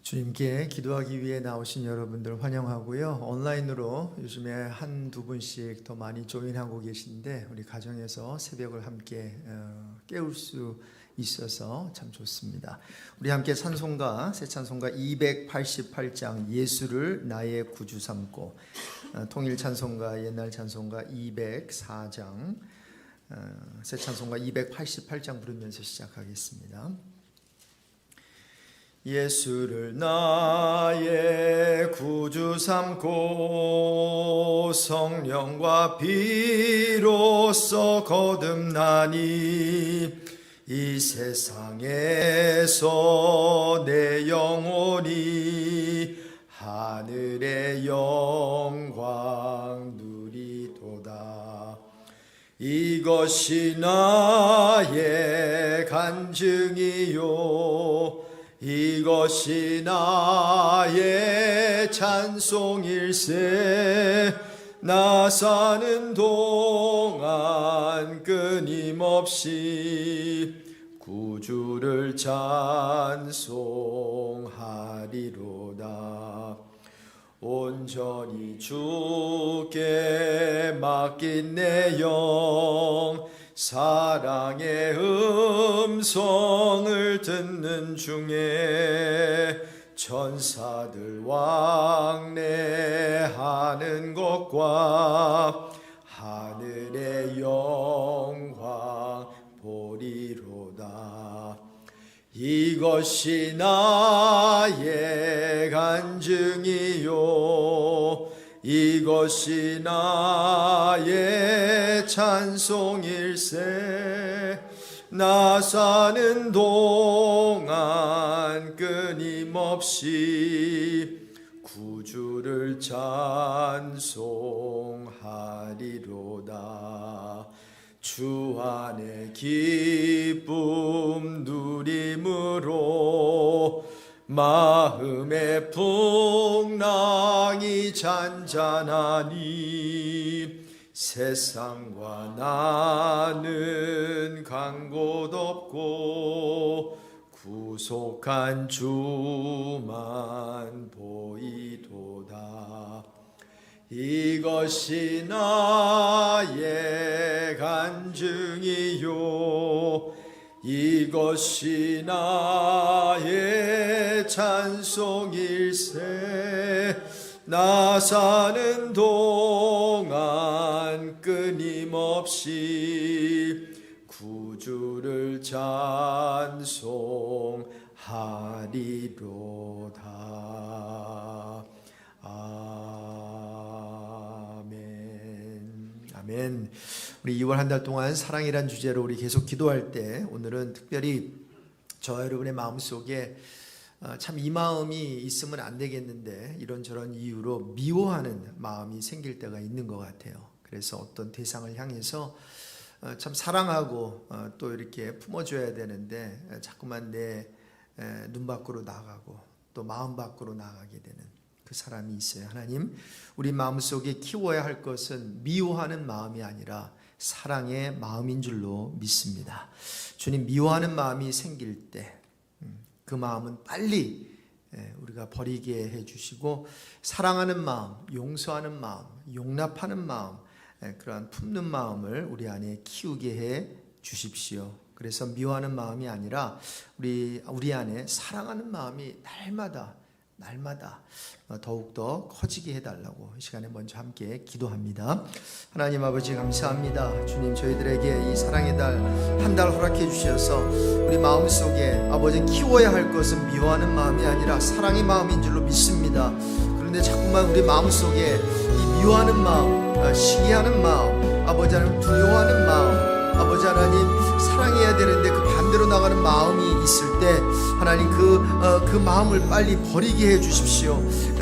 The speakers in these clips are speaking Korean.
주님께 기도하기 위해 나오신 여러분들 환영하고요. 온라인으로 요즘에 한두 분씩 더 많이 조인하고 계신데 우리 가정에서 새벽을 함께 깨울 수 있어서 참 좋습니다. 우리 함께 찬송가, 새 찬송가 288장 예수를 나의 구주 삼고, 통일 찬송가, 옛날 찬송가 204장, 새 찬송가 288장 부르면서 시작하겠습니다. 예수를 나의 구주 삼고 성령과 피로써 거듭나니 이 세상에서 내 영혼이 하늘의 영광 누리도다. 이것이 나의 간증이요 이것이 나의 찬송일세. 나 사는 동안 끊임없이 구주를 찬송하리로다. 온전히 주께 맡긴 내 영 사랑의 음성을 듣는 중에 천사들 왕래하는 것과 하늘의 영광 보리로다. 이것이 나의 간증이요 이것이 나의 찬송일세. 나 사는 동안 끊임없이 구주를 찬송하리로다. 주 안에 기쁨 누림으로 마음의 풍랑이 잔잔하니 세상과 나는 간 곳 없고 구속한 주만 보이도다. 이것이 나의 간증이요 이것이 나의 찬송일세. 나 사는 동안 끊임없이 구주를 찬송하리로다. 아멘. 아멘. 우리 2월 한 달 동안 사랑이란 주제로 우리 계속 기도할 때 오늘은 특별히 저 여러분의 마음속에 참 이 마음이 있으면 안 되겠는데 이런저런 이유로 미워하는 마음이 생길 때가 있는 것 같아요. 그래서 어떤 대상을 향해서 참 사랑하고 또 이렇게 품어줘야 되는데 자꾸만 내 눈 밖으로 나가고 또 마음 밖으로 나가게 되는 그 사람이 있어요. 하나님, 우리 마음속에 키워야 할 것은 미워하는 마음이 아니라 사랑의 마음인 줄로 믿습니다. 주님, 미워하는 마음이 생길 때 그 마음은 빨리 우리가 버리게 해주시고 사랑하는 마음, 용서하는 마음, 용납하는 마음, 그러한 품는 마음을 우리 안에 키우게 해 주십시오. 그래서 미워하는 마음이 아니라 우리 안에 사랑하는 마음이 날마다 더욱더 커지게 해달라고 이 시간에 먼저 함께 기도합니다. 하나님 아버지 감사합니다. 주님, 저희들에게 이 사랑의 달 한 달 허락해 주셔서 우리 마음속에 아버지 키워야 할 것은 미워하는 마음이 아니라 사랑의 마음인 줄로 믿습니다. 그런데 자꾸만 우리 마음속에 이 미워하는 마음, 시기하는 마음, 아버지 하나님 두려워하는 마음, 아버지 하나님 사랑해야 되는데 그 반대로 나가는 마음이 있을 때 하나님 그 마음을 빨리 버리게 해 주십시오.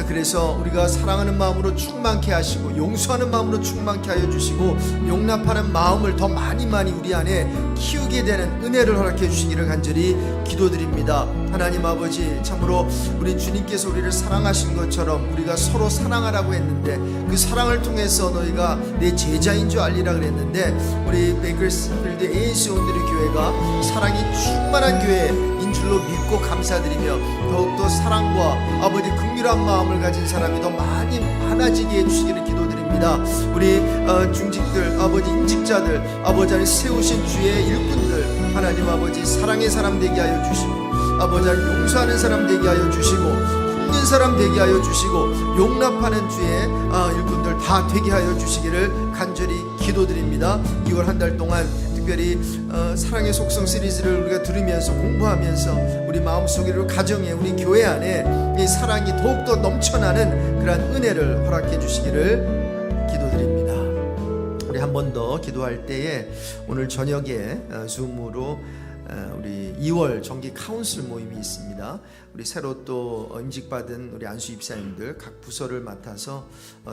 그래서 우리가 사랑하는 마음으로 충만케 하시고 용서하는 마음으로 충만케 하여 주시고 용납하는 마음을 더 많이 우리 안에 키우게 되는 은혜를 허락해 주시기를 간절히 기도드립니다. 하나님 아버지, 참으로 우리 주님께서 우리를 사랑하신 것처럼 우리가 서로 사랑하라고 했는데 그 사랑을 통해서 너희가 내 제자인 줄 알리라 그랬는데 우리 베이커스 그레이스필드 AS 온누리 교회가 사랑이 충만한 교회인 줄로 믿고 감사드리며 더욱더 사랑과 아버지 긍휼한 마음을 가진 사람이 더 많아지게 해주시기를 기도드립니다. 우리 중직들, 아버지 임직자들, 아버지 안에 세우신 주의 일꾼들, 하나님 아버지 사랑의 사람 되게 하여 주시고, 아버지 안에 용서하는 사람 되게 하여 주시고, 굽는 사람 되게 하여 주시고, 용납하는 주의 일꾼들 다 되게 하여 주시기를 간절히 기도드립니다. 2월 한 달 동안 특별히 사랑의 속성 시리즈를 우리가 들으면서 공부하면서 우리 마음속에, 가정에, 우리 교회 안에 이 사랑이 더욱더 넘쳐나는 그러한 은혜를 허락해 주시기를 기도드립니다. 우리 한 번 더 기도할 때에 오늘 저녁에 줌으로 우리 2월 정기 카운슬 모임이 있습니다. 우리 새로 또 임직받은 우리 안수 입사님들 각 부서를 맡아서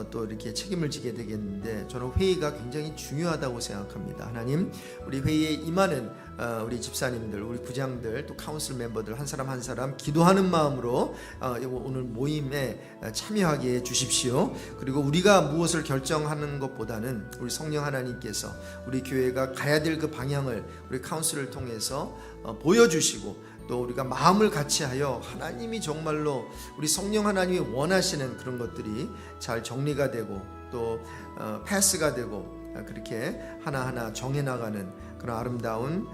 또 이렇게 책임을 지게 되겠는데, 저는 회의가 굉장히 중요하다고 생각합니다. 하나님, 우리 회의에 임하는 우리 집사님들, 우리 부장들, 또 카운슬 멤버들 한 사람 한 사람 기도하는 마음으로 오늘 모임에 참여하게 해 주십시오. 그리고 우리가 무엇을 결정하는 것보다는 우리 성령 하나님께서 우리 교회가 가야 될 그 방향을 우리 카운슬을 통해서 보여주시고, 또 우리가 마음을 같이하여 하나님이 정말로 우리 성령 하나님이 원하시는 그런 것들이 잘 정리가 되고 또 패스가 되고 그렇게 하나하나 정해나가는 그런 아름다운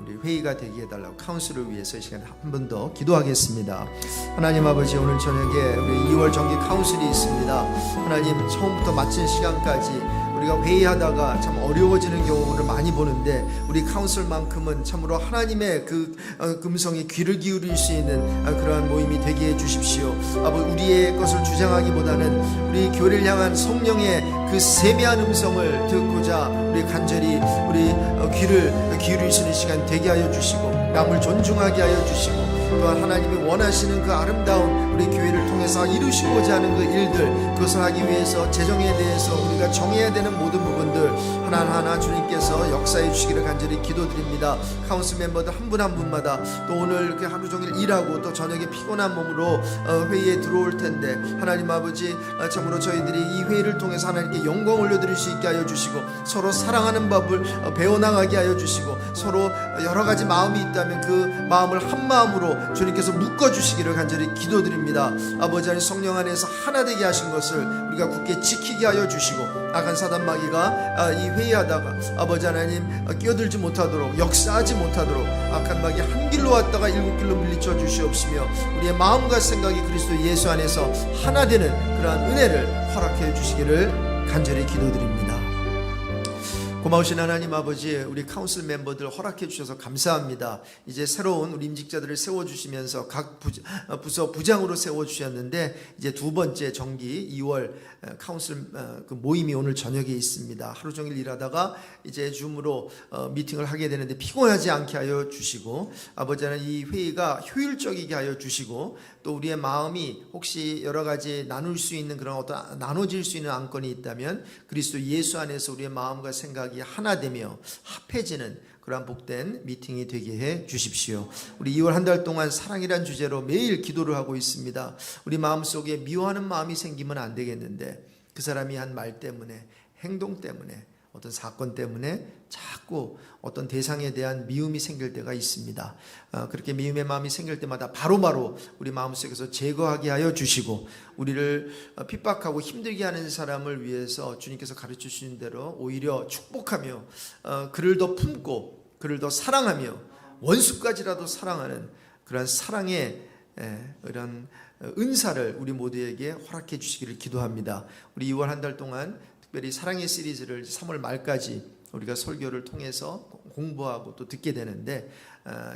우리 회의가 되게 해달라고 카운슬을 위해서 이 시간에 한 번 더 기도하겠습니다. 하나님 아버지, 오늘 저녁에 우리 2월 정기 카운슬이 있습니다. 하나님, 처음부터 마친 시간까지 우리가 회의하다가 참 어려워지는 경우를 많이 보는데, 우리 카운슬만큼은 참으로 하나님의 그 음성에 귀를 기울일 수 있는 그러한 모임이 되게 해 주십시오. 아버지, 우리의 것을 주장하기보다는 우리 교회를 향한 성령의 그 세미한 음성을 듣고자 우리 간절히 우리 귀를 기울일 수 있는 시간 되게 하여 주시고, 남을 존중하게 하여 주시고, 또한 하나님이 원하시는 그 아름다운 우리 교회를 통해서 이루시고자 하는 그 일들, 그것을 하기 위해서 재정에 대해서 우리가 정해야 되는 모든 부분들 하나하나 주님께서 역사해 주시기를 간절히 기도드립니다. 카운슬 멤버들 한 분 한 분마다 또 오늘 이렇게 하루 종일 일하고 또 저녁에 피곤한 몸으로 회의에 들어올 텐데, 하나님 아버지, 참으로 저희들이 이 회의를 통해서 하나님께 영광 올려드릴 수 있게 하여 주시고, 서로 사랑하는 법을 배워나가게 하여 주시고, 서로 여러 가지 마음이 있다면 그 마음을 한 마음으로 주님께서 묶어주시기를 간절히 기도드립니다. 아버지 하나님, 성령 안에서 하나 되게 하신 것을 우리가 굳게 지키게 하여 주시고, 악한 사단 마귀가 이 회의하다가 아버지 하나님 끼어들지 못하도록, 역사하지 못하도록 악한 마귀 한 길로 왔다가 7길로 물리쳐 주시옵시며, 우리의 마음과 생각이 그리스도 예수 안에서 하나 되는 그러한 은혜를 허락해 주시기를 간절히 기도드립니다. 고마우신 하나님 아버지, 우리 카운슬 멤버들 허락해 주셔서 감사합니다. 이제 새로운 우리 임직자들을 세워주시면서 각 부서 부장으로 세워주셨는데, 이제 두 번째 정기 2월 카운슬 그 모임이 오늘 저녁에 있습니다. 하루 종일 일하다가 이제 줌으로 미팅을 하게 되는데 피곤하지 않게 하여 주시고, 아버지 하나님, 이 회의가 효율적이게 하여 주시고, 또 우리의 마음이 혹시 여러 가지 나눌 수 있는 그런 어떤 나눠질 수 있는 안건이 있다면 그리스도 예수 안에서 우리의 마음과 생각이 하나 되며 합해지는 그러한 복된 미팅이 되게 해 주십시오. 우리 2월 한 달 동안 사랑이란 주제로 매일 기도를 하고 있습니다. 우리 마음속에 미워하는 마음이 생기면 안 되겠는데, 그 사람이 한 말 때문에, 행동 때문에, 어떤 사건 때문에 자꾸 어떤 대상에 대한 미움이 생길 때가 있습니다. 그렇게 미움의 마음이 생길 때마다 바로바로 우리 마음속에서 제거하게 하여 주시고, 우리를 핍박하고 힘들게 하는 사람을 위해서 주님께서 가르쳐 주신 대로 오히려 축복하며 그를 더 품고 그를 더 사랑하며 원수까지라도 사랑하는 그런 사랑의 이런 은사를 우리 모두에게 허락해 주시기를 기도합니다. 우리 2월 한 달 동안 특별히 사랑의 시리즈를 3월 말까지 우리가 설교를 통해서 공부하고 또 듣게 되는데,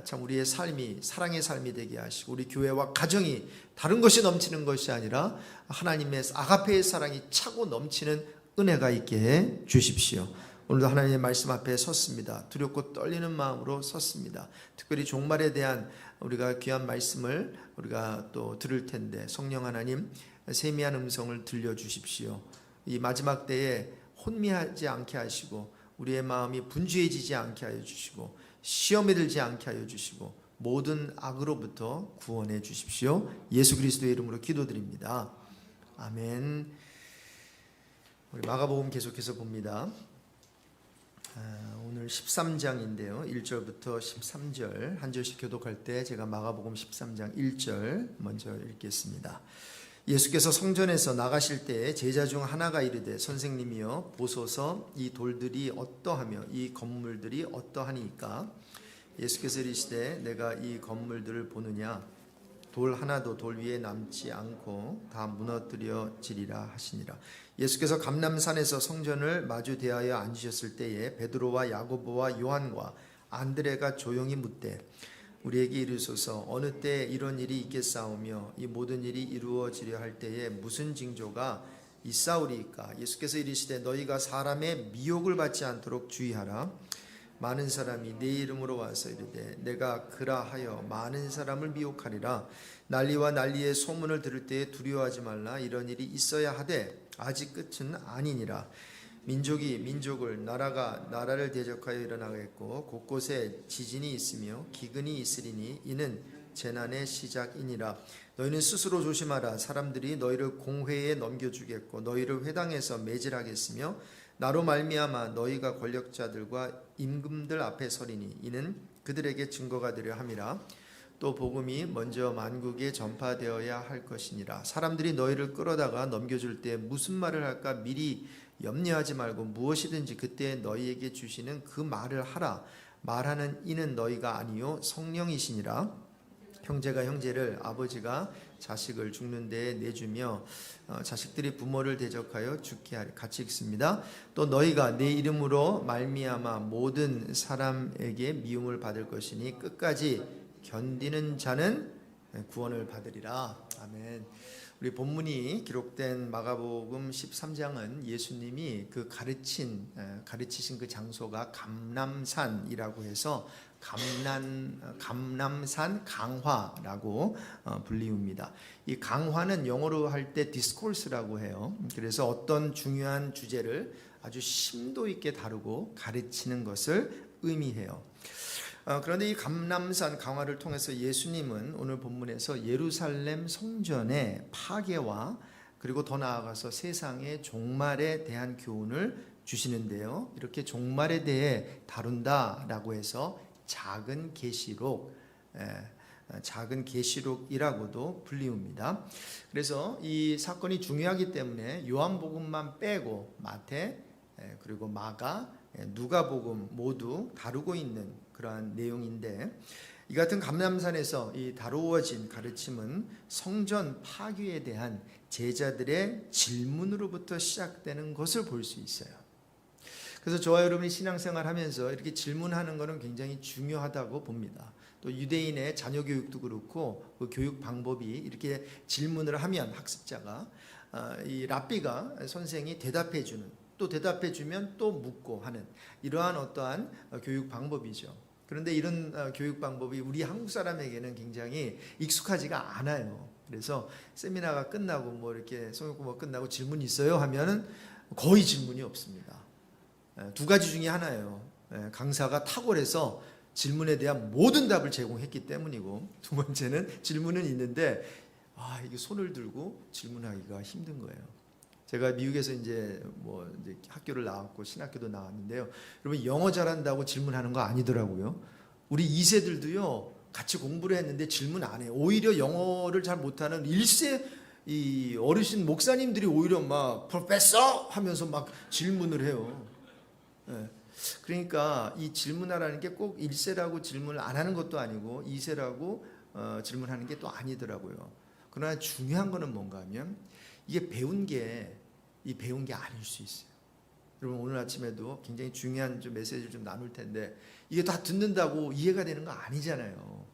참 우리의 삶이 사랑의 삶이 되게 하시고, 우리 교회와 가정이 다른 것이 넘치는 것이 아니라 하나님의 아가페의 사랑이 차고 넘치는 은혜가 있게 해 주십시오. 오늘도 하나님의 말씀 앞에 섰습니다. 두렵고 떨리는 마음으로 섰습니다. 특별히 종말에 대한 우리가 귀한 말씀을 우리가 또 들을 텐데, 성령 하나님 세미한 음성을 들려주십시오. 이 마지막 때에 혼미하지 않게 하시고, 우리의 마음이 분주해지지 않게 하여 주시고, 시험에 들지 않게 하여 주시고, 모든 악으로부터 구원해 주십시오. 예수 그리스도의 이름으로 기도드립니다. 아멘. 우리 마가복음 계속해서 봅니다. 오늘 13장인데요. 1절부터 13절 한 절씩 교독할 때 제가 마가복음 13장 1절 먼저 읽겠습니다. 예수께서 성전에서 나가실 때 제자 중 하나가 이르되 선생님이여 보소서 이 돌들이 어떠하며 이 건물들이 어떠하니까. 예수께서 이르시되 내가 이 건물들을 보느냐 돌 하나도 돌 위에 남지 않고 다 무너뜨려지리라 하시니라. 예수께서 감람산에서 성전을 마주 대하여 앉으셨을 때에 베드로와 야고보와 요한과 안드레가 조용히 묻되 우리에게 이르소서 어느 때 이런 일이 있겠사오며 이 모든 일이 이루어지려 할 때에 무슨 징조가 있사오리이까. 예수께서 이르시되 너희가 사람의 미혹을 받지 않도록 주의하라. 많은 사람이 내 이름으로 와서 이르되 내가 그라하여 많은 사람을 미혹하리라. 난리와 난리의 소문을 들을 때에 두려워하지 말라. 이런 일이 있어야 하되 아직 끝은 아니니라. 민족이 민족을 나라가 나라를 대적하여 일어나겠고 곳곳에 지진이 있으며 기근이 있으리니 이는 재난의 시작이니라. 너희는 스스로 조심하라. 사람들이 너희를 공회에 넘겨주겠고 너희를 회당에서 매질하겠으며 나로 말미암아 너희가 권력자들과 임금들 앞에 서리니 이는 그들에게 증거가 되려 함이라. 또 복음이 먼저 만국에 전파되어야 할 것이니라. 사람들이 너희를 끌어다가 넘겨줄 때 무슨 말을 할까 미리 염려하지 말고 무엇이든지 그때 너희에게 주시는 그 말을 하라. 말하는 이는 너희가 아니요 성령이시니라. 형제가 형제를 아버지가 자식을 죽는 데에 내주며 자식들이 부모를 대적하여 죽게 하리. 같이 읽습니다. 또 너희가 내 이름으로 말미암아 모든 사람에게 미움을 받을 것이니 끝까지 견디는 자는 구원을 받으리라. 아멘. 우리 본문이 기록된 마가복음 13장은 예수님이 그 가르치신 그 장소가 감람산이라고 해서 감람산 강화라고 불리웁니다. 이 강화는 영어로 할 때 디스코스라고 해요. 그래서 어떤 중요한 주제를 아주 심도 있게 다루고 가르치는 것을 의미해요. 그런데 이 감람산 강화를 통해서 예수님은 오늘 본문에서 예루살렘 성전의 파괴와 그리고 더 나아가서 세상의 종말에 대한 교훈을 주시는데요. 이렇게 종말에 대해 다룬다라고 해서 작은 계시록이라고도 불리웁니다. 그래서 이 사건이 중요하기 때문에 요한복음만 빼고 마태 그리고 마가 누가복음 모두 다루고 있는 그러한 내용인데, 이 같은 감람산에서 이 다루어진 가르침은 성전 파괴에 대한 제자들의 질문으로부터 시작되는 것을 볼 수 있어요. 그래서 저와 여러분이 신앙생활 하면서 이렇게 질문하는 것은 굉장히 중요하다고 봅니다. 또 유대인의 자녀 교육도 그렇고 그 교육 방법이 이렇게 질문을 하면 학습자가 이 랍비가 선생이 대답해 주는, 또 대답해 주면 또 묻고 하는 이러한 어떠한 교육 방법이죠. 그런데 이런 교육 방법이 우리 한국 사람에게는 굉장히 익숙하지가 않아요. 그래서 세미나가 끝나고 뭐 이렇게 성경 공부가 끝나고 질문 있어요 하면은 거의 질문이 없습니다. 두 가지 중에 하나예요. 강사가 탁월해서 질문에 대한 모든 답을 제공했기 때문이고, 두 번째는 질문은 있는데 이게 손을 들고 질문하기가 힘든 거예요. 제가 미국에서 이제 학교를 나왔고 신학교도 나왔는데요. 여러분 영어 잘한다고 질문하는 거 아니더라고요. 우리 2세들도요 같이 공부를 했는데 질문 안 해요. 오히려 영어를 잘 못하는 1세 이 어르신 목사님들이 오히려 막 프로페서 하면서 막 질문을 해요. 그러니까 이 질문하라는 게 꼭 1세라고 질문을 안 하는 것도 아니고 2세라고 질문하는 게 또 아니더라고요. 그러나 중요한 거는 뭔가 하면 이게 배운 게 아닐 수 있어요. 여러분 오늘 아침에도 굉장히 중요한 메시지를 좀 나눌 텐데 이게 다 듣는다고 이해가 되는 거 아니잖아요.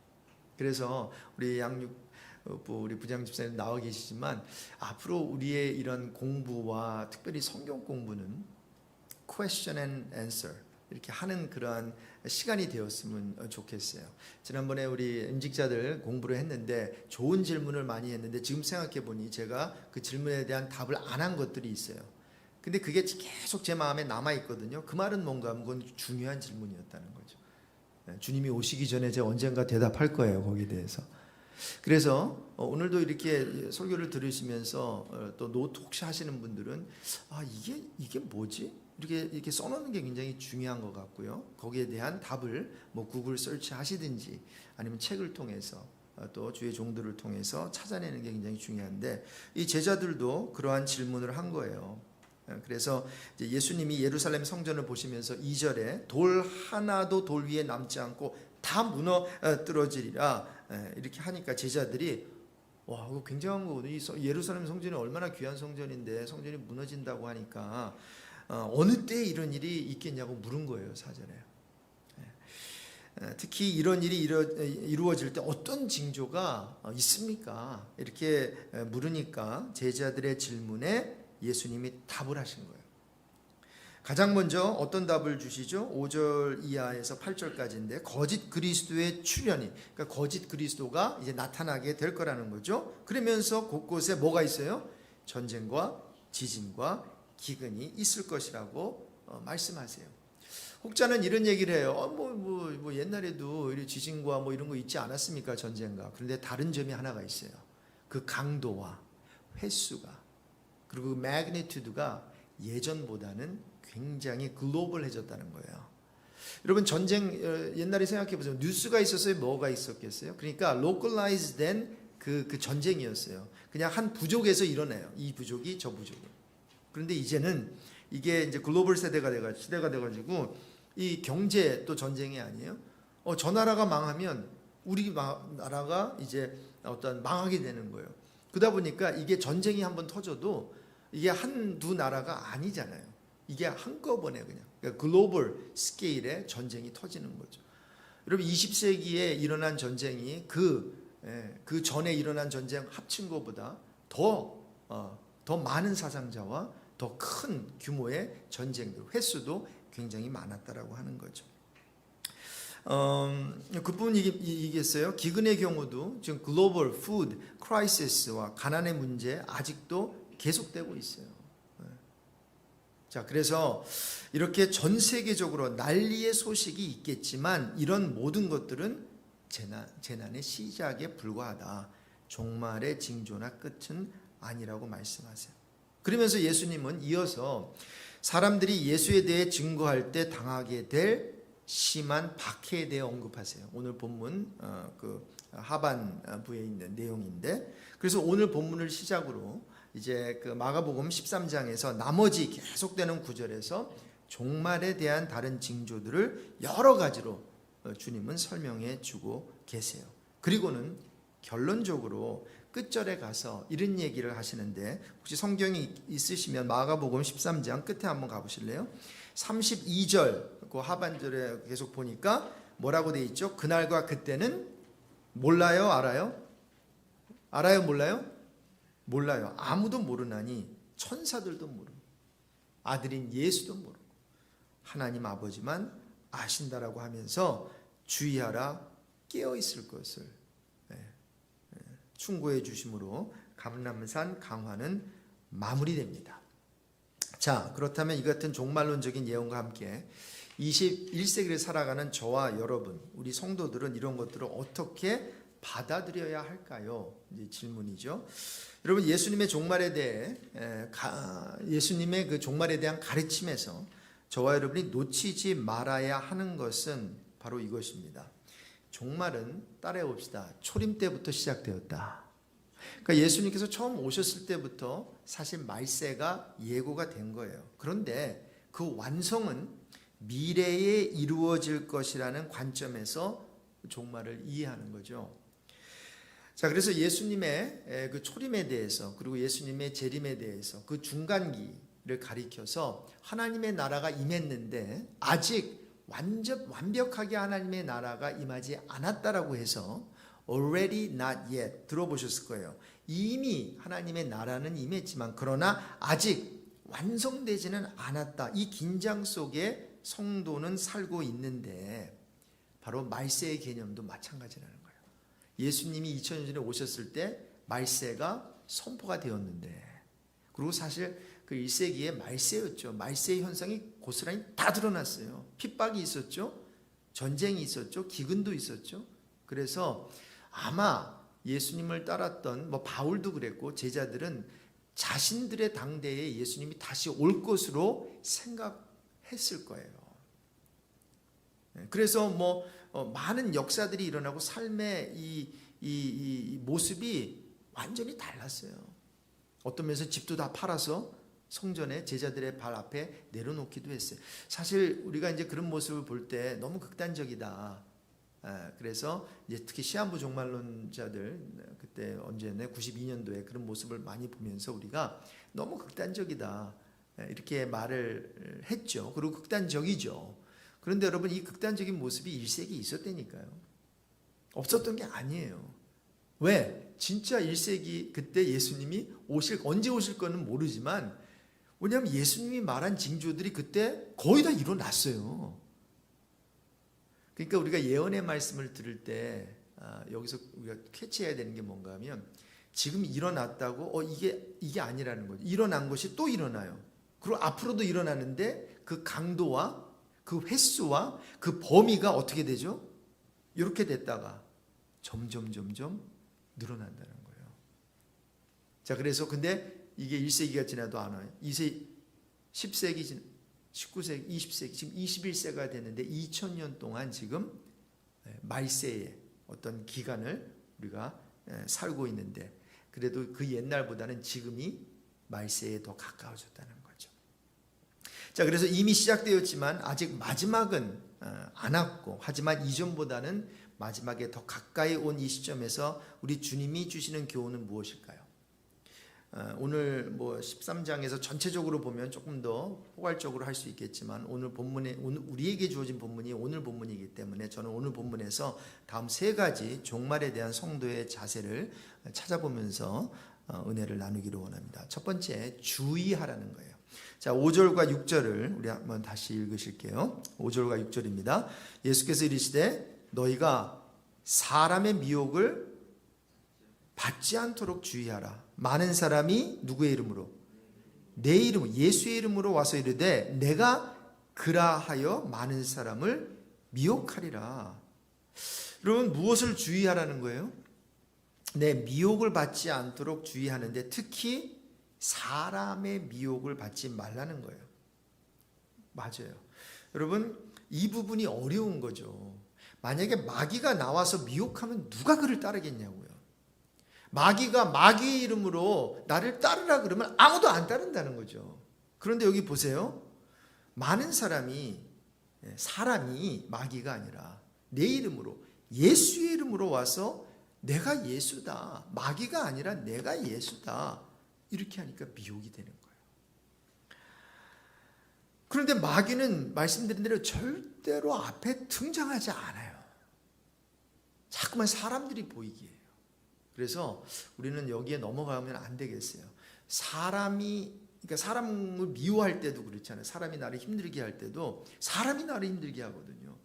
그래서 우리 양육부 우리 부장 집사님 나와 계시지만 앞으로 우리의 이런 공부와 특별히 성경 공부는 question and answer 이렇게 하는 그러한 시간이 되었으면 좋겠어요. 지난번에 우리 임직자들 공부를 했는데 좋은 질문을 많이 했는데 지금 생각해 보니 제가 그 질문에 대한 답을 안 한 것들이 있어요. 근데 그게 계속 제 마음에 남아 있거든요. 그 말은 뭔가 하면 그건 중요한 질문이었다는 거죠. 주님이 오시기 전에 제가 언젠가 대답할 거예요, 거기에 대해서. 그래서 오늘도 이렇게 설교를 들으시면서 또 노트 혹시 하시는 분들은 이게 뭐지? 이렇게 써놓는 게 굉장히 중요한 것 같고요. 거기에 대한 답을 뭐 구글 서치 하시든지 아니면 책을 통해서 또 주의 종들을 통해서 찾아내는 게 굉장히 중요한데, 이 제자들도 그러한 질문을 한 거예요. 그래서 이제 예수님이 예루살렘 성전을 보시면서 2절에 돌 하나도 돌 위에 남지 않고 다 무너뜨러지리라 이렇게 하니까 제자들이 와, 이거 굉장한 거거든요. 이 예루살렘 성전이 얼마나 귀한 성전인데 성전이 무너진다고 하니까 어느 때에 이런 일이 있겠냐고 물은 거예요, 4절에. 특히 이런 일이 이루어질 때 어떤 징조가 있습니까? 이렇게 물으니까 제자들의 질문에 예수님이 답을 하신 거예요. 가장 먼저 어떤 답을 주시죠? 5절 이하에서 8절까지인데 거짓 그리스도의 출현이, 그러니까 거짓 그리스도가 이제 나타나게 될 거라는 거죠. 그러면서 곳곳에 뭐가 있어요? 전쟁과 지진과 기근이 있을 것이라고 말씀하세요. 혹자는 이런 얘기를 해요. 뭐 옛날에도 지진과 뭐 이런 거 있지 않았습니까? 전쟁과. 그런데 다른 점이 하나가 있어요. 그 강도와 횟수가, 그리고 그 매그니튜드가 예전보다는 굉장히 글로벌해졌다는 거예요. 여러분, 전쟁 옛날에 생각해 보세요. 뉴스가 있었어요? 뭐가 있었겠어요? 그러니까 로컬라이즈된 그 전쟁이었어요. 그냥 한 부족에서 일어나요. 이 부족이 저 부족이. 그런데 이제는 이게 이제 글로벌 시대가 돼가지고 이 경제 또 전쟁이 아니에요. 저 나라가 망하면 우리 나라가 이제 어떤 망하게 되는 거예요. 그러다 보니까 이게 전쟁이 한번 터져도 이게 한두 나라가 아니잖아요. 이게 한꺼번에 그러니까 글로벌 스케일의 전쟁이 터지는 거죠. 여러분, 20세기에 일어난 전쟁이 그 전에 일어난 전쟁 합친 것보다 더 많은 사상자와 더 큰 규모의 전쟁들, 횟수도 굉장히 많았다라고 하는 거죠. 그 부분이겠어요. 기근의 경우도 지금 글로벌 푸드 크라이시스와 가난의 문제 아직도 계속되고 있어요. 자, 그래서 이렇게 전 세계적으로 난리의 소식이 있겠지만 이런 모든 것들은 재난의 시작에 불과하다. 종말의 징조나 끝은 아니라고 말씀하세요. 그러면서 예수님은 이어서 사람들이 예수에 대해 증거할 때 당하게 될 심한 박해에 대해 언급하세요. 오늘 본문 그 하반부에 있는 내용인데, 그래서 오늘 본문을 시작으로 이제 그 마가복음 13장에서 나머지 계속되는 구절에서 종말에 대한 다른 징조들을 여러 가지로 주님은 설명해 주고 계세요. 그리고는 결론적으로 끝절에 가서 이런 얘기를 하시는데, 혹시 성경이 있으시면 마가복음 13장 끝에 한번 가보실래요? 32절 그 하반절에 계속 보니까 뭐라고 돼 있죠? 그날과 그때는 몰라요? 알아요? 알아요? 몰라요? 몰라요. 아무도 모르나니 천사들도 모르고 아들인 예수도 모르고 하나님 아버지만 아신다라고 하면서 주의하라, 깨어있을 것을 충고해 주심으로 감람산 강화는 마무리됩니다. 자, 그렇다면 이 같은 종말론적인 예언과 함께 21세기를 살아가는 저와 여러분, 우리 성도들은 이런 것들을 어떻게 받아들여야 할까요? 이제 질문이죠. 여러분, 예수님의 종말에 대해 예수님의 그 종말에 대한 가르침에서 저와 여러분이 놓치지 말아야 하는 것은 바로 이것입니다. 종말은 따라해 봅시다. 초림 때부터 시작되었다. 그러니까 예수님께서 처음 오셨을 때부터 사실 말세가 예고가 된 거예요. 그런데 그 완성은 미래에 이루어질 것이라는 관점에서 종말을 이해하는 거죠. 자, 그래서 예수님의 그 초림에 대해서, 그리고 예수님의 재림에 대해서 그 중간기를 가리켜서 하나님의 나라가 임했는데 아직 완벽하게 하나님의 나라가 임하지 않았다라고 해서 already not yet 들어보셨을 거예요. 이미 하나님의 나라는 임했지만 그러나 아직 완성되지는 않았다. 이 긴장 속에 성도는 살고 있는데 바로 말세의 개념도 마찬가지라는 거예요. 예수님이 2000년 전에 오셨을 때 말세가 선포가 되었는데, 그리고 사실 그 1세기의 말세였죠. 말세의 현상이 고스란히 다 드러났어요. 핍박이 있었죠. 전쟁이 있었죠. 기근도 있었죠. 그래서 아마 예수님을 따랐던 바울도 그랬고 제자들은 자신들의 당대에 예수님이 다시 올 것으로 했을 거예요. 그래서 많은 역사들이 일어나고 삶의 이 모습이 완전히 달랐어요. 어떤 면에서 집도 다 팔아서 성전에 제자들의 발 앞에 내려놓기도 했어요. 사실 우리가 이제 그런 모습을 볼 때 너무 극단적이다. 그래서 이제 특히 시한부 종말론자들 그때 언제였나요? 92년도에 그런 모습을 많이 보면서 우리가 너무 극단적이다 이렇게 말을 했죠. 그리고 극단적이죠. 그런데 여러분 이 극단적인 모습이 1세기 있었다니까요. 없었던 게 아니에요. 왜? 진짜 1세기 그때 예수님이 언제 오실 거는 모르지만 왜냐하면 예수님이 말한 징조들이 그때 거의 다 일어났어요. 그러니까 우리가 예언의 말씀을 들을 때 여기서 우리가 캐치해야 되는 게 뭔가 하면 지금 일어났다고 이게 아니라는 거죠. 일어난 것이 또 일어나요. 그리고 앞으로도 일어나는데 그 강도와 그 횟수와 그 범위가 어떻게 되죠? 이렇게 됐다가 점점 늘어난다는 거예요. 자, 그래서 근데 이게 1세기가 지나도 안 와요. 10세기, 19세기, 20세기, 지금 21세가 됐는데 2000년 동안 지금 말세의 어떤 기간을 우리가 살고 있는데 그래도 그 옛날보다는 지금이 말세에 더 가까워졌다는 거죠. 자, 그래서 이미 시작되었지만 아직 마지막은 안 왔고 하지만 이전보다는 마지막에 더 가까이 온 이 시점에서 우리 주님이 주시는 교훈은 무엇일까요? 오늘 13장에서 전체적으로 보면 조금 더 포괄적으로 할 수 있겠지만 오늘 우리에게 주어진 본문이 오늘 본문이기 때문에 저는 오늘 본문에서 다음 세 가지 종말에 대한 성도의 자세를 찾아보면서 은혜를 나누기를 원합니다. 첫 번째, 주의하라는 거예요. 자, 5절과 6절을 우리 한번 다시 읽으실게요. 5절과 6절입니다. 예수께서 이르시되 너희가 사람의 미혹을 받지 않도록 주의하라. 많은 사람이 누구의 이름으로? 내 이름, 예수의 이름으로 와서 이르되 내가 그라하여 많은 사람을 미혹하리라. 여러분 무엇을 주의하라는 거예요? 내 미혹을 받지 않도록 주의하는데 특히 사람의 미혹을 받지 말라는 거예요. 맞아요. 여러분 이 부분이 어려운 거죠. 만약에 마귀가 나와서 미혹하면 누가 그를 따르겠냐고요. 마귀가 마귀의 이름으로 나를 따르라 그러면 아무도 안 따른다는 거죠. 그런데 여기 보세요. 많은 사람이 마귀가 아니라 내 이름으로 예수의 이름으로 와서 내가 예수다. 마귀가 아니라 내가 예수다. 이렇게 하니까 미혹이 되는 거예요. 그런데 마귀는 말씀드린 대로 절대로 앞에 등장하지 않아요. 자꾸만 사람들이 보이게 해요. 그래서 우리는 여기에 넘어가면 안 되겠어요. 그러니까 사람을 미워할 때도 그렇잖아요. 사람이 나를 힘들게 할 때도 사람이 나를 힘들게 하거든요.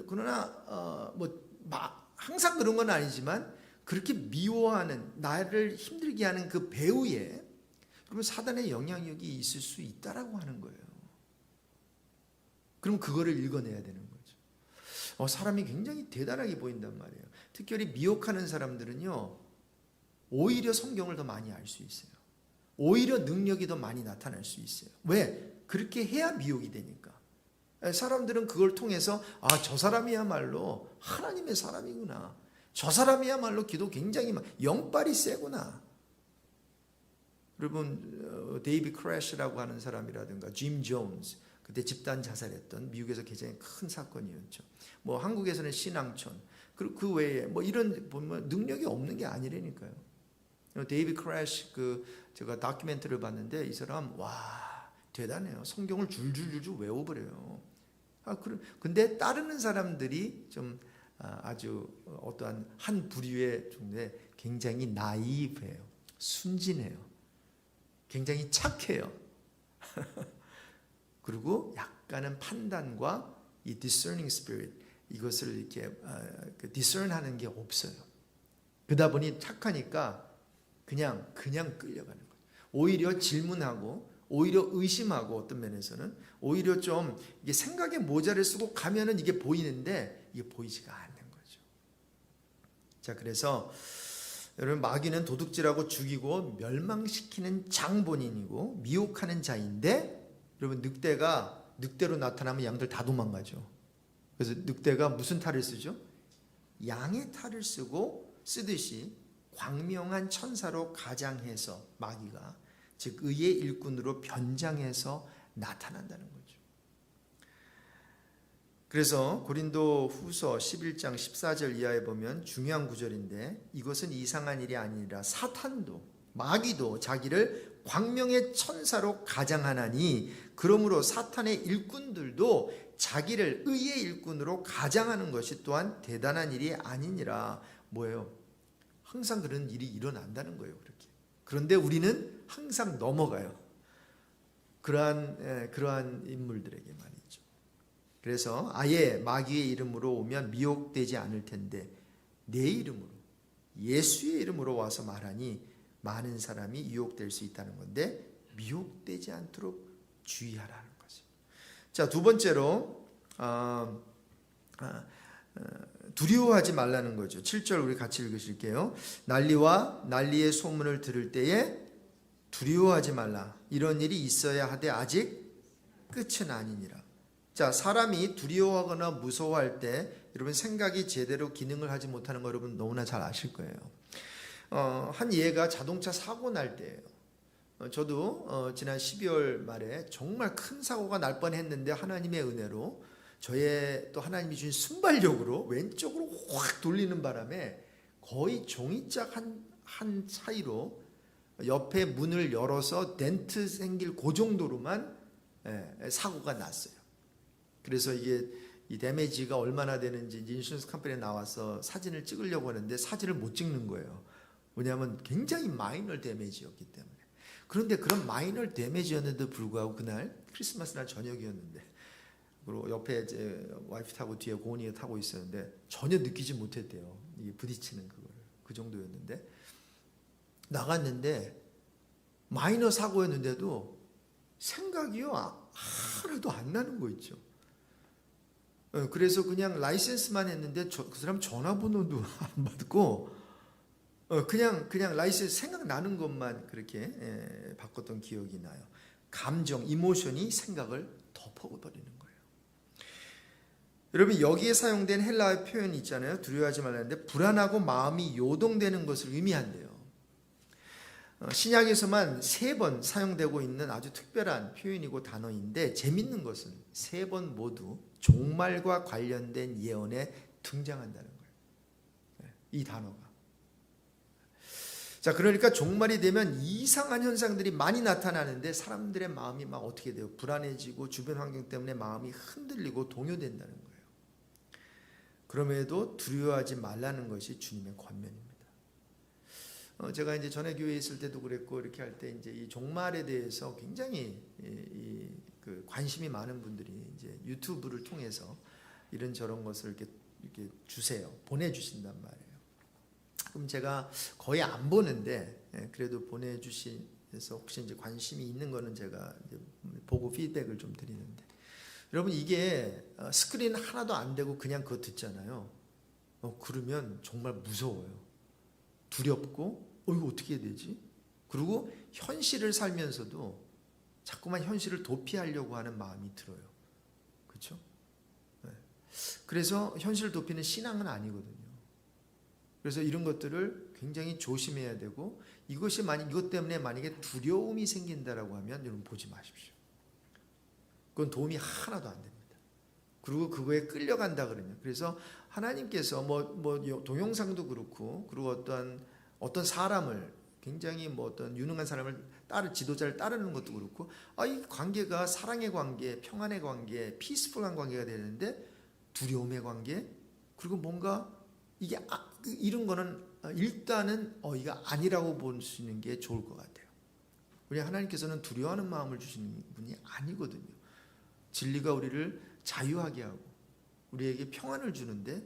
그러나 항상 그런 건 아니지만 그렇게 미워하는 나를 힘들게 하는 그 배후에 그러면 사단의 영향력이 있을 수 있다라고 하는 거예요. 그럼 그거를 읽어내야 되는 거죠. 사람이 굉장히 대단하게 보인단 말이에요. 특별히 미혹하는 사람들은요, 오히려 성경을 더 많이 알 수 있어요. 오히려 능력이 더 많이 나타날 수 있어요. 왜? 그렇게 해야 미혹이 되니까. 사람들은 그걸 통해서 저 사람이야말로 하나님의 사람이구나. 저 사람이야말로 기도 굉장히 영빨이 세구나. 여러분 데이비 크래시라고 하는 사람이라든가 짐 존스 그때 집단 자살했던 미국에서 굉장히 큰 사건이었죠. 한국에서는 신앙촌 그리고 그 외에 이런 보면 능력이 없는 게 아니라니까요. 데이비 크래시 제가 다큐멘터리를 봤는데 이 사람 와 대단해요. 성경을 줄줄줄 외워버려요. 근데 따르는 사람들이 좀 아주 어떠한 한 부류의 종류에 굉장히 나이브해요. 순진해요. 굉장히 착해요. 그리고 약간은 판단과 이 discerning spirit 이것을 이렇게 discern하는 게 없어요. 그러다 보니 착하니까 그냥 끌려가는 거예요. 오히려 질문하고 오히려 의심하고 어떤 면에서는 오히려 좀 이게 생각에 모자를 쓰고 가면은 이게 보이는데 이게 보이지가 않는 거죠. 자, 그래서 여러분 마귀는 도둑질하고 죽이고 멸망시키는 장본인이고 미혹하는 자인데 여러분 늑대가 늑대로 나타나면 양들 다 도망가죠. 그래서 늑대가 무슨 탈을 쓰죠? 양의 탈을 쓰듯이 광명한 천사로 가장해서 마귀가 즉 의의 일꾼으로 변장해서 나타난다는 거죠. 그래서 고린도 후서 11장 14절 이하에 보면 중요한 구절인데 이것은 이상한 일이 아니라 사탄도 마귀도 자기를 광명의 천사로 가장하나니 그러므로 사탄의 일꾼들도 자기를 의의 일꾼으로 가장하는 것이 또한 대단한 일이 아니니라. 뭐예요? 항상 그런 일이 일어난다는 거예요. 그렇게. 그런데 우리는 항상 넘어가요. 그러한 인물들에게 말이죠. 그래서 아예 마귀의 이름으로 오면 미혹되지 않을 텐데 내 이름으로 예수의 이름으로 와서 말하니 많은 사람이 유혹될 수 있다는 건데 미혹되지 않도록 주의하라는 거죠. 자, 두 번째로 두려워하지 말라는 거죠. 7절 우리 같이 읽으실게요. 난리와 난리의 소문을 들을 때에 두려워하지 말라. 이런 일이 있어야 하되 아직 끝은 아니니라. 자, 사람이 두려워하거나 무서워할 때 여러분 생각이 제대로 기능을 하지 못하는 거 여러분 너무나 잘 아실 거예요. 한 예가 자동차 사고 날 때예요. 저도 지난 12월 말에 정말 큰 사고가 날 뻔했는데 하나님의 은혜로 저의 또 하나님이 주신 순발력으로 왼쪽으로 확 돌리는 바람에 거의 종이짝 한 차이로 옆에 문을 열어서 덴트 생길 그 정도로만 사고가 났어요. 그래서 이게 이 데미지가 얼마나 되는지 인슈런스 컴퍼니에 나와서 사진을 찍으려고 하는데 사진을 못 찍는 거예요. 왜냐하면 굉장히 마이너 데미지였기 때문에. 그런데 그런 마이너 데미지였는데도 불구하고 그날 크리스마스 날 저녁이었는데 그리고 옆에 이제 와이프 타고 뒤에 고은이가 타고 있었는데 전혀 느끼지 못했대요. 이게 부딪히는 그거를. 그 정도였는데 나갔는데 마이너 사고였는데도 생각이요 하나도 안 나는 거 있죠. 그래서 그냥 라이센스만 했는데 그 사람 전화번호도 안 받고 그냥 라이센스 생각나는 것만 그렇게 바꿨던 기억이 나요. 감정, 이모션이 생각을 덮어버리는 거예요. 여러분 여기에 사용된 헬라어 표현이 있잖아요. 두려워하지 말라는데 불안하고 마음이 요동되는 것을 의미한대요. 신약에서만 3번 사용되고 있는 아주 특별한 표현이고 단어인데 재밌는 것은 3번 모두 종말과 관련된 예언에 등장한다는 거예요. 이 단어가. 자, 그러니까 종말이 되면 이상한 현상들이 많이 나타나는데 사람들의 마음이 막 어떻게 돼요? 불안해지고 주변 환경 때문에 마음이 흔들리고 동요된다는 거예요. 그럼에도 두려워하지 말라는 것이 주님의 권면입니다. 제가 이제 전에 교회에 있을 때도 그랬고 이렇게 할 때 이제 이 종말에 대해서 굉장히 그 관심이 많은 분들이 이제 유튜브를 통해서 이런저런 것을 이렇게 주세요. 보내주신단 말이에요. 그럼 제가 거의 안 보는데 그래도 보내주셔서 혹시 이제 관심이 있는 거는 제가 이제 보고 피드백을 좀 드리는데 여러분 이게 스크린 하나도 안 되고 그냥 그거 듣잖아요. 그러면 정말 무서워요. 두렵고 이거 어떻게 해야 되지? 그리고 현실을 살면서도 자꾸만 현실을 도피하려고 하는 마음이 들어요. 그렇죠? 네. 그래서 현실을 도피는 신앙은 아니거든요. 그래서 이런 것들을 굉장히 조심해야 되고 이것 때문에 만약에 두려움이 생긴다라고 하면 여러분 보지 마십시오. 그건 도움이 하나도 안 됩니다. 그리고 그거에 끌려간다 그러면 그래서 하나님께서 동영상도 그렇고 그리고 어떤 사람을 굉장히 어떤 유능한 사람을 지도자를 따르는 것도 그렇고 이 관계가 사랑의 관계, 평안의 관계, 피스풀한 관계가 되는데 두려움의 관계 그리고 뭔가 이게 이런 거는 일단은 이게 아니라고 볼 수 있는 게 좋을 것 같아요. 우리 하나님께서는 두려워하는 마음을 주시는 분이 아니거든요. 진리가 우리를 자유하게 하고 우리에게 평안을 주는데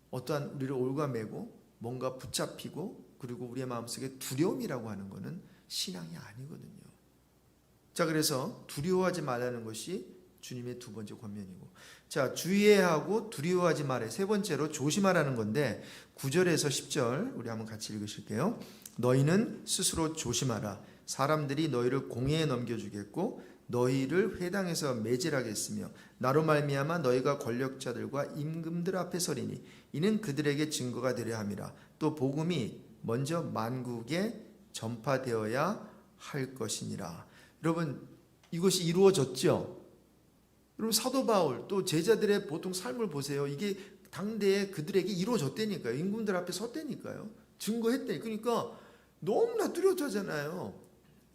어떠한 우리를 올가매고 뭔가 붙잡히고 그리고 우리의 마음속에 두려움이라고 하는 것은 신앙이 아니거든요. 자, 그래서 두려워하지 말라는 것이 주님의 두 번째 권면이고 자, 주의해야 하고 두려워하지 말아요. 세 번째로 조심하라는 건데 9절에서 10절 우리 한번 같이 읽으실게요. 너희는 스스로 조심하라. 사람들이 너희를 공회에 넘겨주겠고 너희를 회당에서 매질하겠으며 나로 말미암아 너희가 권력자들과 임금들 앞에 서리니 이는 그들에게 증거가 되려 함이라. 또 복음이 먼저 만국에 전파되어야 할 것이니라. 여러분, 이것이 이루어졌죠? 여러분, 사도 바울 또 제자들의 보통 삶을 보세요. 이게 당대에 그들에게 이루어졌다니까요. 임금들 앞에 섰다니까요. 증거했다니. 그러니까 너무나 뚜렷하잖아요.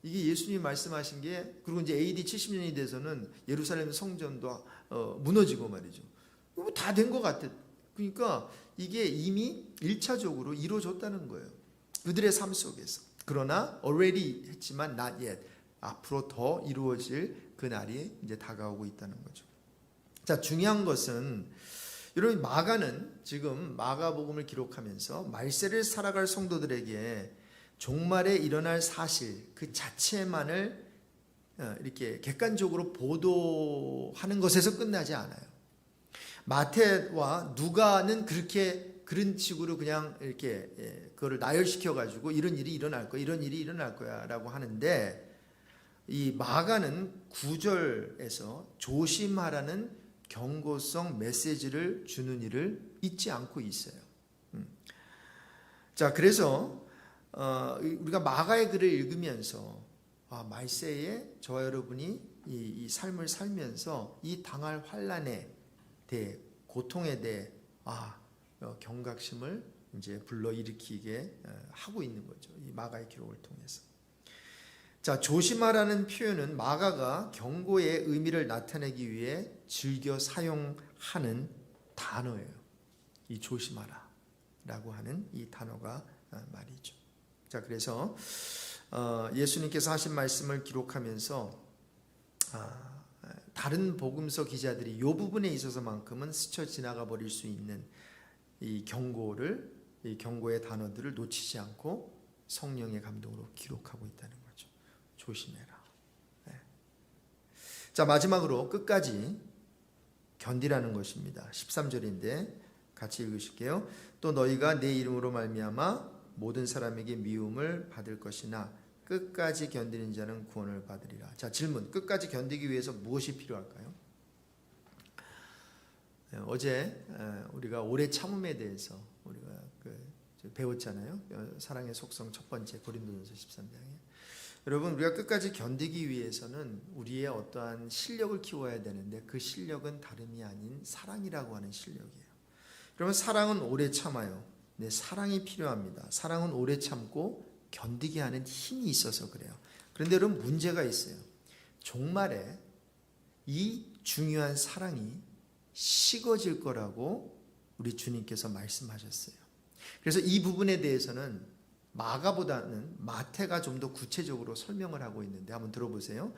이게 예수님이 말씀하신 게, 그리고 이제 AD 70년이 돼서는 예루살렘 성전도 무너지고 말이죠. 다 된 것 같아. 그러니까 이게 이미 1차적으로 이루어졌다는 거예요. 그들의 삶 속에서. 그러나 already 했지만 not yet. 앞으로 더 이루어질 그 날이 이제 다가오고 있다는 거죠. 자, 중요한 것은 여러분, 마가는 지금 마가복음을 기록하면서 말세를 살아갈 성도들에게 종말에 일어날 사실 그 자체만을 이렇게 객관적으로 보도하는 것에서 끝나지 않아요. 마태와 누가는 그런 식으로 그냥 이렇게 그거를 나열시켜 가지고 이런 일이 일어날 거야, 이런 일이 일어날 거야라고 하는데, 이 마가는 9절에서 조심하라는 경고성 메시지를 주는 일을 잊지 않고 있어요. 자, 그래서 우리가 마가의 글을 읽으면서 말세에 저와 여러분이 이 삶을 살면서 이 당할 환난에 대해, 고통에 대해 경각심을 이제 불러일으키게 하고 있는 거죠. 이 마가의 기록을 통해서. 자, 조심하라는 표현은 마가가 경고의 의미를 나타내기 위해 즐겨 사용하는 단어예요. 이 조심하라 라고 하는 이 단어가 말이죠. 자, 그래서 예수님께서 하신 말씀을 기록하면서 다른 복음서 기자들이 이 부분에 있어서만큼은 스쳐 지나가 버릴 수 있는 이 경고의 단어들을 놓치지 않고 성령의 감동으로 기록하고 있다는 거죠. 조심해라. 네. 자, 마지막으로 끝까지 견디라는 것입니다. 13절인데 같이 읽으실게요. 또 너희가 내 이름으로 말미암아 모든 사람에게 미움을 받을 것이나 끝까지 견디는 자는 구원을 받으리라. 자, 질문. 끝까지 견디기 위해서 무엇이 필요할까요? 어제 우리가 오래 참음에 대해서 우리가 배웠잖아요. 사랑의 속성 첫 번째 고린도전서 13장에. 여러분, 우리가 끝까지 견디기 위해서는 우리의 어떠한 실력을 키워야 되는데 그 실력은 다름이 아닌 사랑이라고 하는 실력이에요. 여러분, 사랑은 오래 참아요. 네, 사랑이 필요합니다. 사랑은 오래 참고 견디게 하는 힘이 있어서 그래요. 그런데 여러분, 문제가 있어요. 종말에 이 중요한 사랑이 식어질 거라고 우리 주님께서 말씀하셨어요. 그래서 이 부분에 대해서는 마가보다는 마태가 좀 더 구체적으로 설명을 하고 있는데 한번 들어보세요.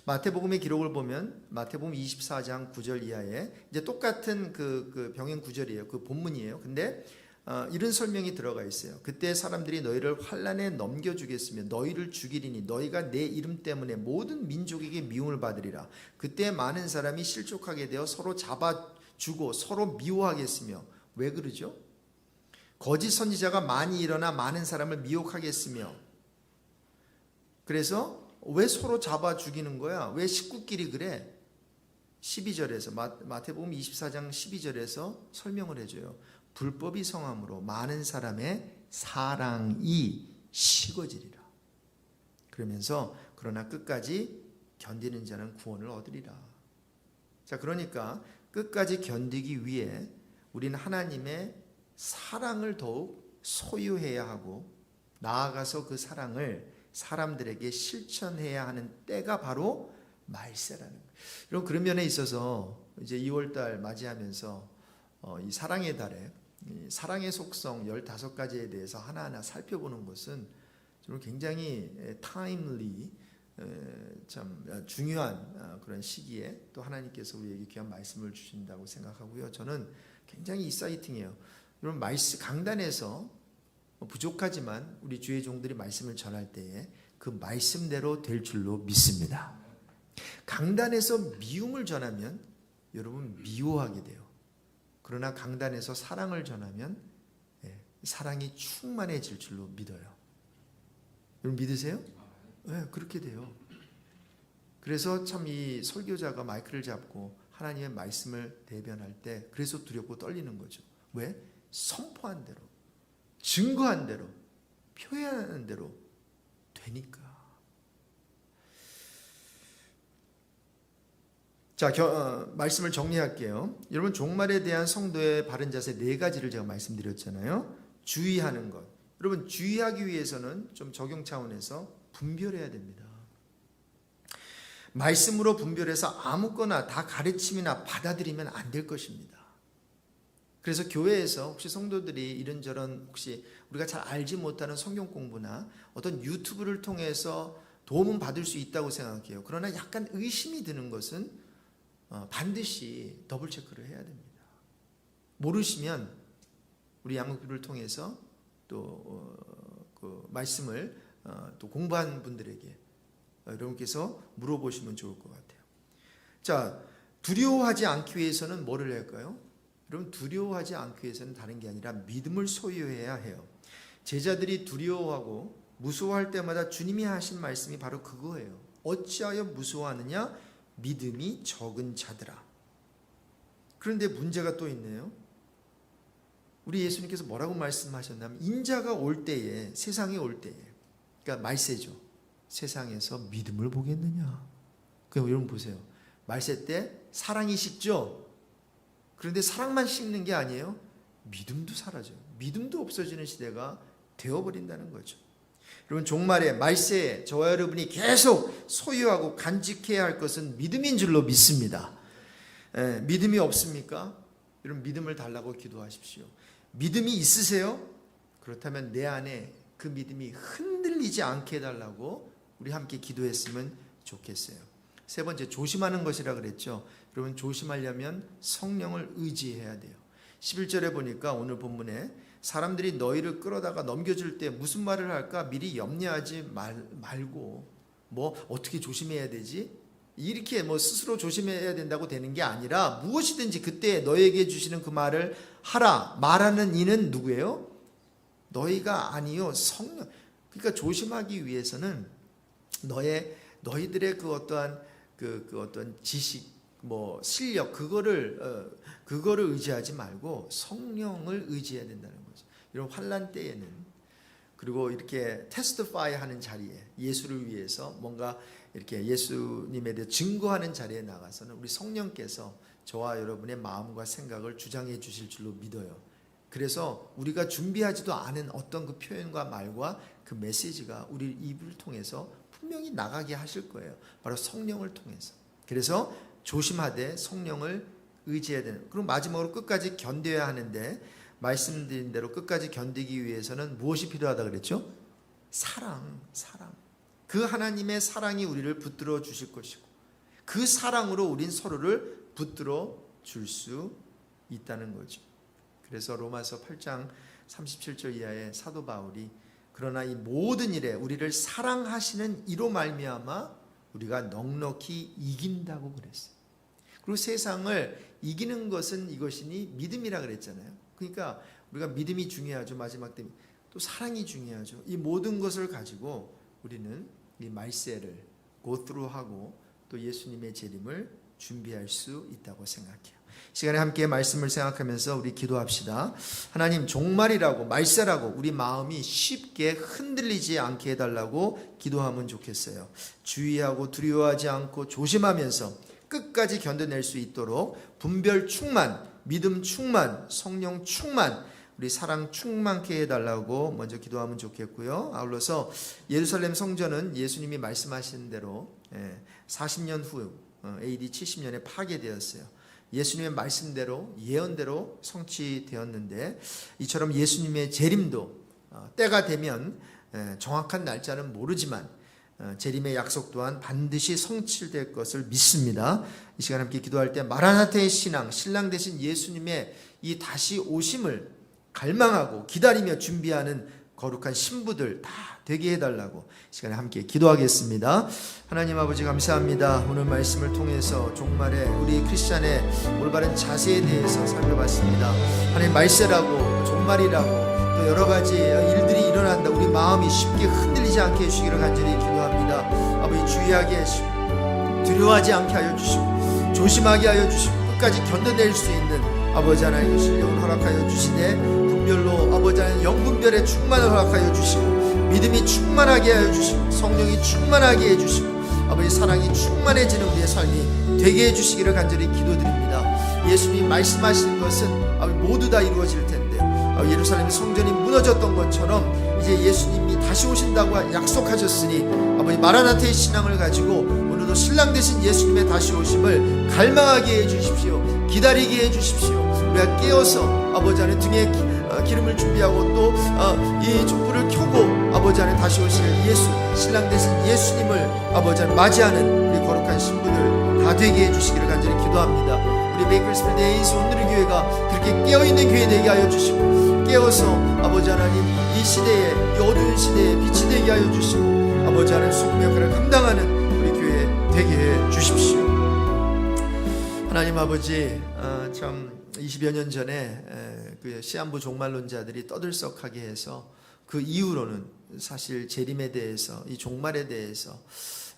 마태복음의 기록을 보면 마태복음 24장 9절 이하에 이제 똑같은 그 병행 구절이에요. 그 본문이에요. 근데 이런 설명이 들어가 있어요. 그때 사람들이 너희를 환난에 넘겨주겠으며 너희를 죽이리니 너희가 내 이름 때문에 모든 민족에게 미움을 받으리라. 그때 많은 사람이 실족하게 되어 서로 잡아주고 서로 미워하겠으며. 왜 그러죠? 거짓 선지자가 많이 일어나 많은 사람을 미혹하겠으며. 그래서 왜 서로 잡아 죽이는 거야? 왜 식구끼리 그래? 12절에서 마태복음 24장 12절에서 설명을 해줘요. 불법이 성함으로 많은 사람의 사랑이 식어지리라. 그러면서 그러나 끝까지 견디는 자는 구원을 얻으리라. 자, 그러니까 끝까지 견디기 위해 우리는 하나님의 사랑을 더욱 소유해야 하고 나아가서 그 사랑을 사람들에게 실천해야 하는 때가 바로 말세라는 거예요. 여러분, 그런 면에 있어서 이제 2월달 맞이하면서 이 사랑의 달에 이 사랑의 속성 15가지에 대해서 하나하나 살펴보는 것은 좀 굉장히 타임리, 참 중요한 그런 시기에 또 하나님께서 우리에게 귀한 말씀을 주신다고 생각하고요. 저는 굉장히 익사이팅해요. 여러분, 강단에서 부족하지만 우리 주의 종들이 말씀을 전할 때에 그 말씀대로 될 줄로 믿습니다. 강단에서 미움을 전하면 여러분 미워하게 돼요. 그러나 강단에서 사랑을 전하면 사랑이 충만해질 줄로 믿어요. 여러분 믿으세요? 네, 그렇게 돼요. 그래서 참 이 설교자가 마이크를 잡고 하나님의 말씀을 대변할 때 그래서 두렵고 떨리는 거죠. 왜? 선포한 대로, 증거한 대로, 표현하는 대로 되니까. 자, 말씀을 정리할게요. 여러분, 종말에 대한 성도의 바른 자세 4가지를 제가 말씀드렸잖아요. 주의하는 것. 여러분, 주의하기 위해서는 좀 적용 차원에서 분별해야 됩니다. 말씀으로 분별해서 아무거나 다 가르침이나 받아들이면 안 될 것입니다. 그래서 교회에서 혹시 성도들이 이런저런 혹시 우리가 잘 알지 못하는 성경 공부나 어떤 유튜브를 통해서 도움은 받을 수 있다고 생각해요. 그러나 약간 의심이 드는 것은 반드시 더블 체크를 해야 됩니다. 모르시면 우리 양육교를 통해서 또 그 말씀을 또 공부한 분들에게 여러분께서 물어보시면 좋을 것 같아요. 자, 두려워하지 않기 위해서는 뭐를 할까요? 여러분, 두려워하지 않기 위해서는 다른 게 아니라 믿음을 소유해야 해요. 제자들이 두려워하고 무서워할 때마다 주님이 하신 말씀이 바로 그거예요. 어찌하여 무서워하느냐? 믿음이 적은 자들아. 그런데 문제가 또 있네요. 우리 예수님께서 뭐라고 말씀하셨냐면 인자가 올 때에, 세상에 올 때에, 그러니까 말세죠. 세상에서 믿음을 보겠느냐. 그럼 여러분 보세요. 말세 때 사랑이 식죠. 그런데 사랑만 식는 게 아니에요. 믿음도 사라져요. 믿음도 없어지는 시대가 되어버린다는 거죠. 여러분, 종말에 말세에 저와 여러분이 계속 소유하고 간직해야 할 것은 믿음인 줄로 믿습니다. 믿음이 없습니까? 여러분, 믿음을 달라고 기도하십시오. 믿음이 있으세요? 그렇다면 내 안에 그 믿음이 흔들리지 않게 해달라고 우리 함께 기도했으면 좋겠어요. 세 번째, 조심하는 것이라 그랬죠. 여러분, 조심하려면 성령을 의지해야 돼요. 11절에 보니까 오늘 본문에 사람들이 너희를 끌어다가 넘겨줄 때 무슨 말을 할까 미리 염려하지 말고 뭐 어떻게 조심해야 되지? 이렇게 뭐 스스로 조심해야 된다고 되는 게 아니라 무엇이든지 그때 너에게 주시는 그 말을 하라. 말하는 이는 누구예요? 너희가 아니요, 성령. 그러니까 조심하기 위해서는 너희들의 그 어떠한 그 어떤 지식, 뭐 실력 그거를 의지하지 말고 성령을 의지해야 된다는 거죠. 이런 환난 때에는, 그리고 이렇게 테스티파이 하는 자리에, 예수를 위해서 뭔가 이렇게 예수님에 대해 증거하는 자리에 나가서는 우리 성령께서 저와 여러분의 마음과 생각을 주장해 주실 줄로 믿어요. 그래서 우리가 준비하지도 않은 어떤 그 표현과 말과 그 메시지가 우리 입을 통해서 분명히 나가게 하실 거예요. 바로 성령을 통해서. 그래서 조심하되 성령을 의지해야 되는. 그리고 마지막으로 끝까지 견뎌야 하는데, 말씀드린 대로 끝까지 견디기 위해서는 무엇이 필요하다 그랬죠? 사랑. 그 하나님의 사랑이 우리를 붙들어 주실 것이고 그 사랑으로 우린 서로를 붙들어 줄 수 있다는 거죠. 그래서 로마서 8장 37절 이하의 사도 바울이 그러나 이 모든 일에 우리를 사랑하시는 이로 말미암아 우리가 넉넉히 이긴다고 그랬어요. 그리고 세상을 이기는 것은 이것이니 믿음이라 그랬잖아요. 그러니까 우리가 믿음이 중요하죠. 마지막 때 또 사랑이 중요하죠. 이 모든 것을 가지고 우리는 이 말세를 go through 하고 또 예수님의 재림을 준비할 수 있다고 생각해요. 시간에 함께 말씀을 생각하면서 우리 기도합시다. 하나님, 종말이라고 말세라고 우리 마음이 쉽게 흔들리지 않게 해달라고 기도하면 좋겠어요. 주의하고 두려워하지 않고 조심하면서 끝까지 견뎌낼 수 있도록 분별 충만, 믿음 충만, 성령 충만, 우리 사랑 충만케 해달라고 먼저 기도하면 좋겠고요. 아울러서 예루살렘 성전은 예수님이 말씀하신 대로 40년 후 AD 70년에 파괴되었어요. 예수님의 말씀대로 예언대로 성취되었는데 이처럼 예수님의 재림도 때가 되면 정확한 날짜는 모르지만 재림의 약속 또한 반드시 성취될 것을 믿습니다. 이 시간 함께 기도할 때 마라나타의 신앙, 신랑 되신 예수님의 이 다시 오심을 갈망하고 기다리며 준비하는 거룩한 신부들 다 되게 해달라고 시간에 함께 기도하겠습니다. 하나님 아버지, 감사합니다. 오늘 말씀을 통해서 종말에 우리 크리스찬의 올바른 자세에 대해서 살펴봤습니다. 하나님, 말세라고 종말이라고 또 여러 가지 일들이 일어난다. 우리 마음이 쉽게 흔들리지 않게 해주시기를 간절히 기도합니다. 아버지, 주의하게 두려워하지 않게 하여 주시고 조심하게 하여 주시고 끝까지 견뎌낼 수 있는 아버지 하나님 실력을 허락하여 주시되 분별로 아버지 하나님 영분별의 충만을 허락하여 주시고 믿음이 충만하게 하여 주시고 성령이 충만하게 해주시고 아버지 사랑이 충만해지는 우리의 삶이 되게 해주시기를 간절히 기도드립니다. 예수님이 말씀하시는 것은 아버지 모두 다 이루어질 텐데 예루살렘 성전이 무너졌던 것처럼 이제 예수님이 다시 오신다고 약속하셨으니 아버지 마라나타의 신앙을 가지고 오늘도 신랑 되신 예수님의 다시 오심을 갈망하게 해주십시오. 기다리게 해주십시오. 우리가 깨어서 아버지 안에 등에 기름을 준비하고 또 이 촛불을 켜고 아버지 안에 다시 오실 예수 신랑 되신 예수님을 아버지 안에 맞이하는 우리 거룩한 신부들 다 되게 해주시기를 간절히 기도합니다. 우리 베이커스필드 에이스 오늘의 교회가 그렇게 깨어있는 교회 되게 하여 주시고 깨어서 아버지 하나님 이 시대에 이 어두운 시대에 빛이 되게 하여 주시고 아버지 하나님 소금 역할을 감당하는 우리 교회 되게 해 주십시오. 하나님 아버지 참 20여 년 전에 그 시한부 종말론자들이 떠들썩하게 해서 그 이후로는 사실 재림에 대해서 이 종말에 대해서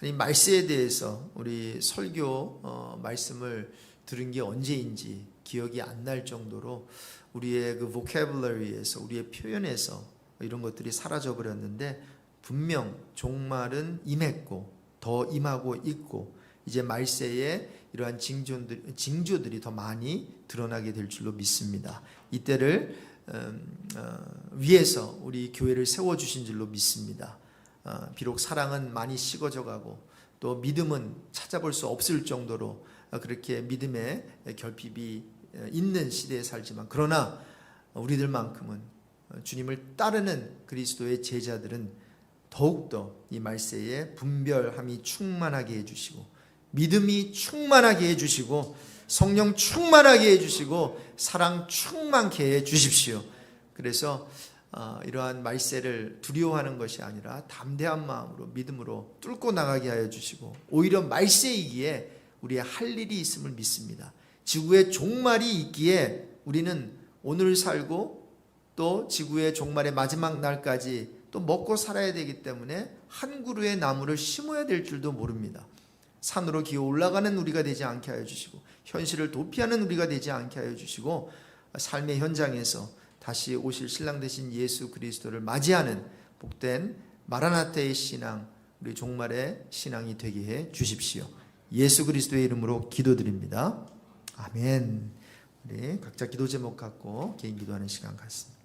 이 말세에 대해서 우리 설교 말씀을 들은 게 언제인지 기억이 안 날 정도로 우리의 그 vocabulary에서 우리의 표현에서 이런 것들이 사라져 버렸는데 분명 종말은 임했고 더 임하고 있고 이제 말세에 이러한 징조들이 더 많이 드러나게 될 줄로 믿습니다. 이때를 위해서 우리 교회를 세워주신 줄로 믿습니다. 비록 사랑은 많이 식어져 가고 또 믿음은 찾아볼 수 없을 정도로 그렇게 믿음의 결핍이 있는 시대에 살지만 그러나 우리들만큼은 주님을 따르는 그리스도의 제자들은 더욱더 이 말세에 분별함이 충만하게 해주시고 믿음이 충만하게 해주시고 성령 충만하게 해주시고 사랑 충만케 해주십시오. 그래서 이러한 말세를 두려워하는 것이 아니라 담대한 마음으로 믿음으로 뚫고 나가게 하여 주시고 오히려 말세이기에 우리의 할 일이 있음을 믿습니다. 지구의 종말이 있기에 우리는 오늘 살고 또 지구의 종말의 마지막 날까지 또 먹고 살아야 되기 때문에 한 그루의 나무를 심어야 될 줄도 모릅니다. 산으로 기어 올라가는 우리가 되지 않게 하여 주시고 현실을 도피하는 우리가 되지 않게 하여 주시고 삶의 현장에서 다시 오실 신랑 되신 예수 그리스도를 맞이하는 복된 마라나타의 신앙 우리 종말의 신앙이 되게 해 주십시오. 예수 그리스도의 이름으로 기도드립니다. 아멘. 우리 각자 기도 제목 갖고 개인 기도하는 시간 갖습니다.